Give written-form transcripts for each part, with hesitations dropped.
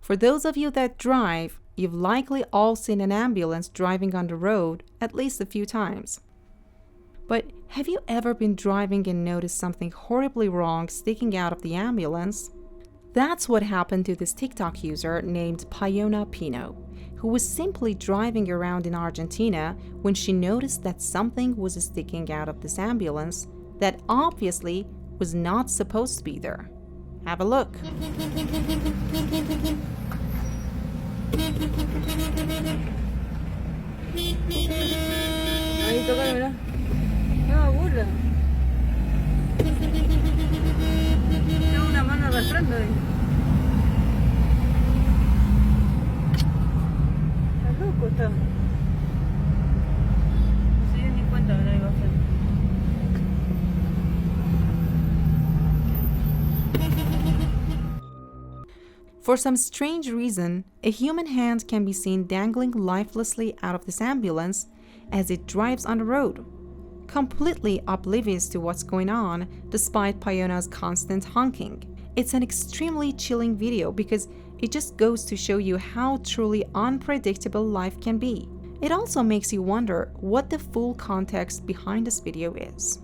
For those of you that drive, you've likely all seen an ambulance driving on the road at least a few times. But have you ever been driving and noticed something horribly wrong sticking out of the ambulance? That's what happened to this TikTok user named Payona Pino, who was simply driving around in Argentina when she noticed that something was sticking out of this ambulance that obviously was not supposed to be there. Have a look. Ahí toca, mira. No, burla. Tengo una mano arrastrando ahí. Está loco, está. No se dio ni cuenta de la iba a hacer. For some strange reason, a human hand can be seen dangling lifelessly out of this ambulance as it drives on the road, completely oblivious to what's going on despite Payona's constant honking. It's an extremely chilling video because it just goes to show you how truly unpredictable life can be. It also makes you wonder what the full context behind this video is.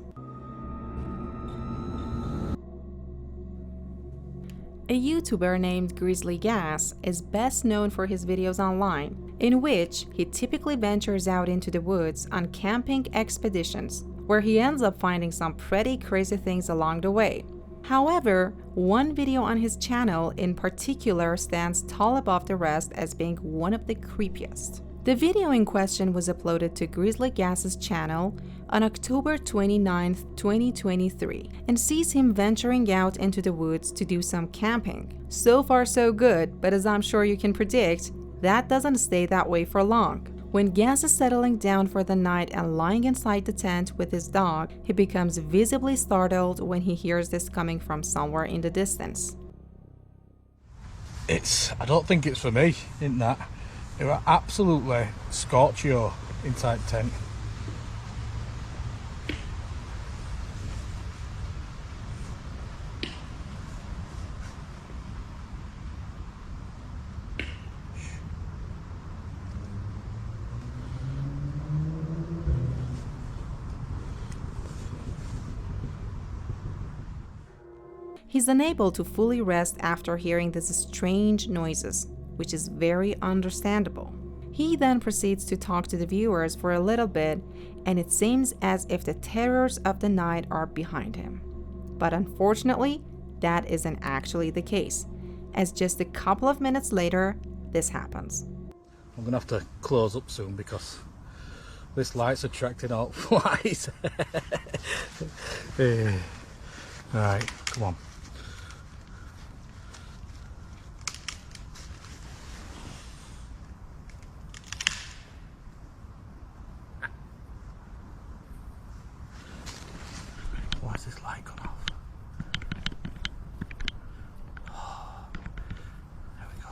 A YouTuber named Grizzly Gas is best known for his videos online, in which he typically ventures out into the woods on camping expeditions, where he ends up finding some pretty crazy things along the way. However, one video on his channel in particular stands tall above the rest as being one of the creepiest. The video in question was uploaded to Grizzly Gas's channel on October 29, 2023, and sees him venturing out into the woods to do some camping. So far so good, but as I'm sure you can predict, that doesn't stay that way for long. When Gas is settling down for the night and lying inside the tent with his dog, he becomes visibly startled when he hears this coming from somewhere in the distance. I don't think it's for me, in that. It was absolutely scorchio inside the tent. He's unable to fully rest after hearing these strange noises, which is very understandable. He then proceeds to talk to the viewers for a little bit, and it seems as if the terrors of the night are behind him. But unfortunately, that isn't actually the case, as just a couple of minutes later, this happens. I'm gonna have to close up soon because this light's attracting all flies. Alright, come on. Why has this light gone off? Oh, there we go.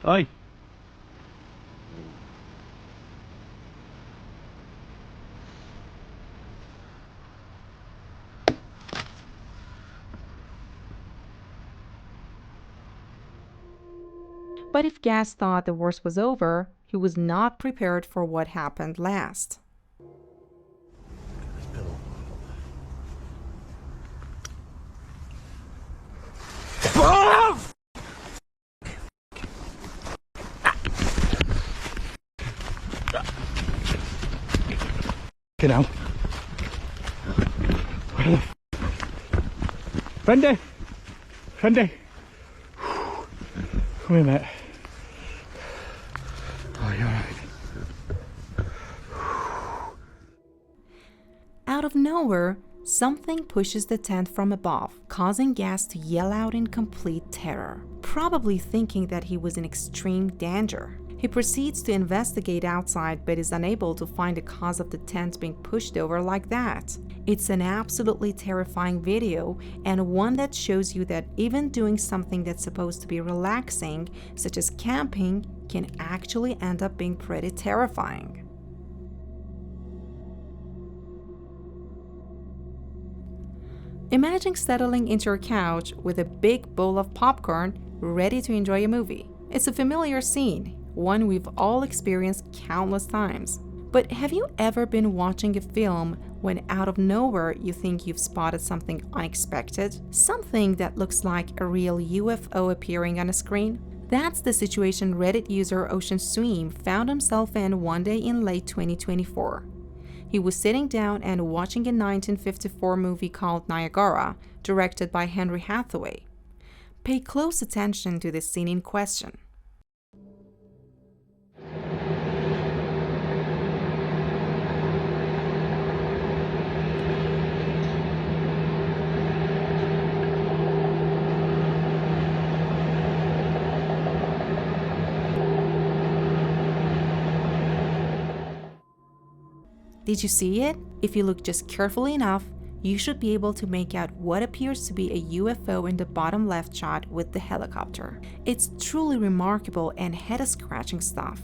Oi! But if Gas thought the worst was over, he was not prepared for what happened last. Get out. Fendi! Fendi! Come here, mate. Oh, you're right. Out of nowhere, something pushes the tent from above, causing Gas to yell out in complete terror, probably thinking that he was in extreme danger. He proceeds to investigate outside but is unable to find the cause of the tent being pushed over like that. It's an absolutely terrifying video, and one that shows you that even doing something that's supposed to be relaxing, such as camping, can actually end up being pretty terrifying. Imagine settling into your couch with a big bowl of popcorn, ready to enjoy a movie. It's a familiar scene, one we've all experienced countless times. But have you ever been watching a film when out of nowhere you think you've spotted something unexpected? Something that looks like a real UFO appearing on a screen? That's the situation Reddit user Ocean Swim found himself in one day in late 2024. He was sitting down and watching a 1954 movie called Niagara, directed by Henry Hathaway. Pay close attention to the scene in question. Did you see it? If you look just carefully enough, you should be able to make out what appears to be a UFO in the bottom left shot with the helicopter. It's truly remarkable and head-scratching stuff.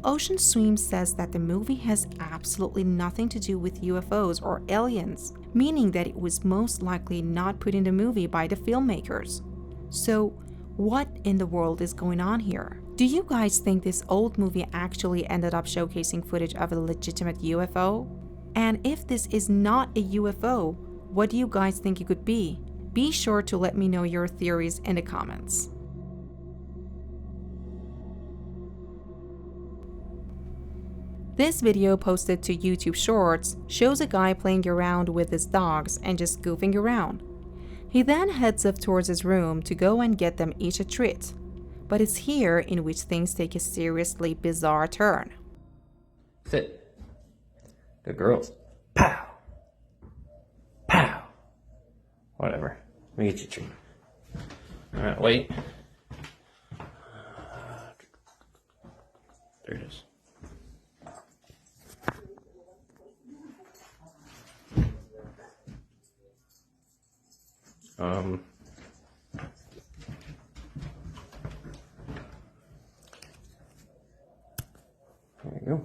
Ocean Swim says that the movie has absolutely nothing to do with UFOs or aliens, meaning that it was most likely not put in the movie by the filmmakers. So, what in the world is going on here? Do you guys think this old movie actually ended up showcasing footage of a legitimate UFO? And if this is not a UFO, what do you guys think it could be? Be sure to let me know your theories in the comments. This video posted to YouTube Shorts shows a guy playing around with his dogs and just goofing around. He then heads up towards his room to go and get them each a treat. But it's here in which things take a seriously bizarre turn. Sit. Good girls. Pow! Pow! Whatever. Let me get you a treat. Alright, wait. There it is. There you go.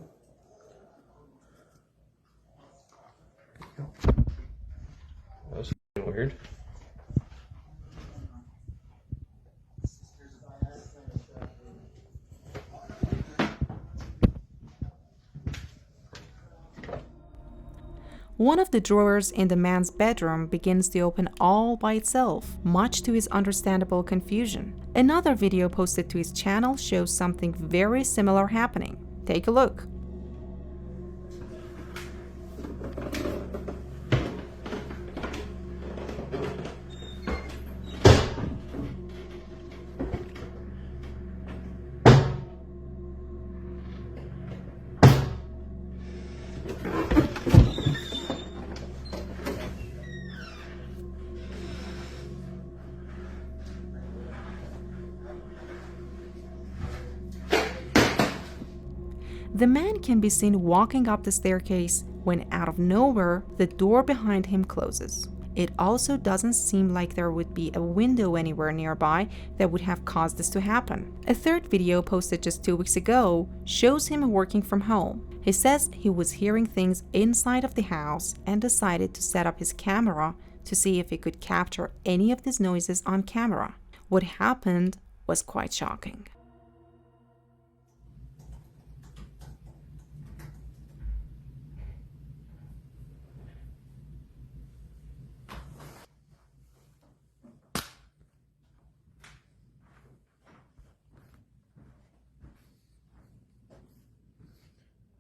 That was weird. One of the drawers in the man's bedroom begins to open all by itself, much to his understandable confusion. Another video posted to his channel shows something very similar happening. Take a look. The man can be seen walking up the staircase when out of nowhere, the door behind him closes. It also doesn't seem like there would be a window anywhere nearby that would have caused this to happen. A third video posted just 2 weeks ago shows him working from home. He says he was hearing things inside of the house and decided to set up his camera to see if he could capture any of these noises on camera. What happened was quite shocking.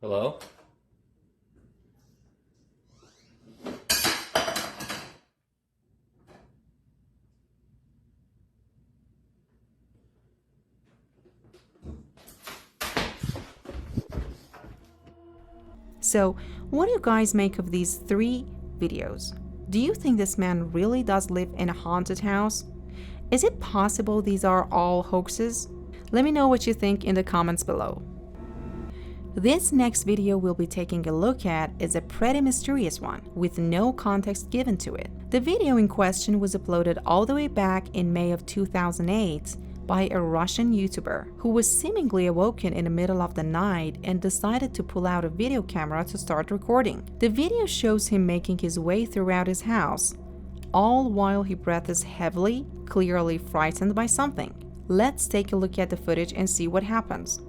Hello? So, what do you guys make of these 3 videos? Do you think this man really does live in a haunted house? Is it possible these are all hoaxes? Let me know what you think in the comments below. This next video we'll be taking a look at is a pretty mysterious one, with no context given to it. The video in question was uploaded all the way back in May of 2008 by a Russian YouTuber who was seemingly awoken in the middle of the night and decided to pull out a video camera to start recording. The video shows him making his way throughout his house, all while he breathes heavily, clearly frightened by something. Let's take a look at the footage and see what happens.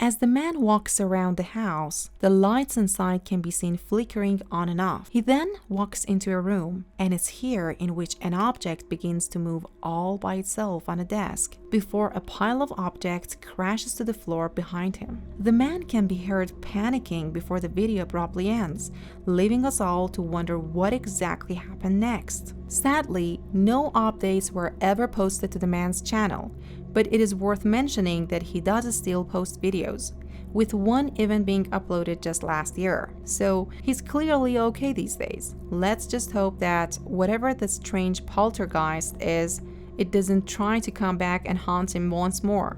As the man walks around the house, the lights inside can be seen flickering on and off. He then walks into a room, and it's here in which an object begins to move all by itself on a desk, before a pile of objects crashes to the floor behind him. The man can be heard panicking before the video abruptly ends, leaving us all to wonder what exactly happened next. Sadly, no updates were ever posted to the man's channel, but it is worth mentioning that he does still post videos, with one even being uploaded just last year. So he's clearly okay these days. Let's just hope that whatever the strange poltergeist is, it doesn't try to come back and haunt him once more.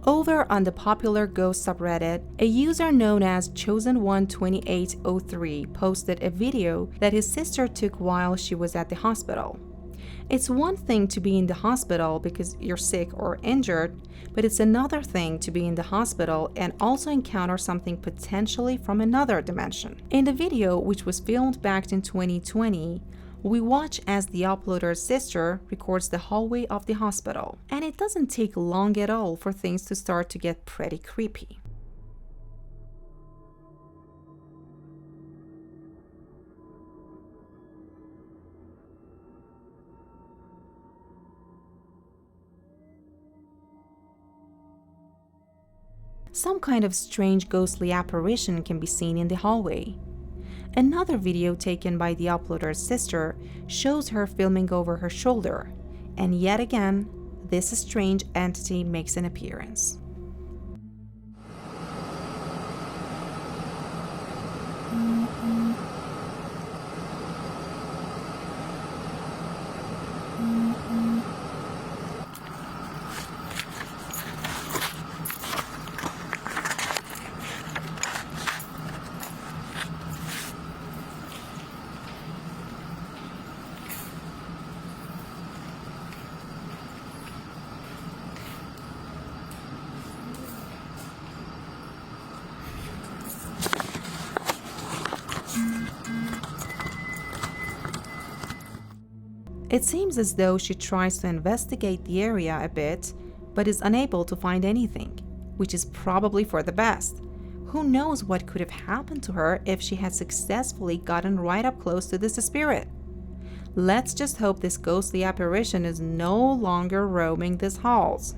Over on the popular ghost subreddit, a user known as Chosen12803 posted a video that his sister took while she was at the hospital. It's one thing to be in the hospital because you're sick or injured, but it's another thing to be in the hospital and also encounter something potentially from another dimension. In the video, which was filmed back in 2020, we watch as the uploader's sister records the hallway of the hospital, and it doesn't take long at all for things to start to get pretty creepy. Some kind of strange ghostly apparition can be seen in the hallway. Another video taken by the uploader's sister shows her filming over her shoulder, and yet again, this strange entity makes an appearance. It seems as though she tries to investigate the area a bit, but is unable to find anything, which is probably for the best. Who knows what could have happened to her if she had successfully gotten right up close to this spirit? Let's just hope this ghostly apparition is no longer roaming these halls.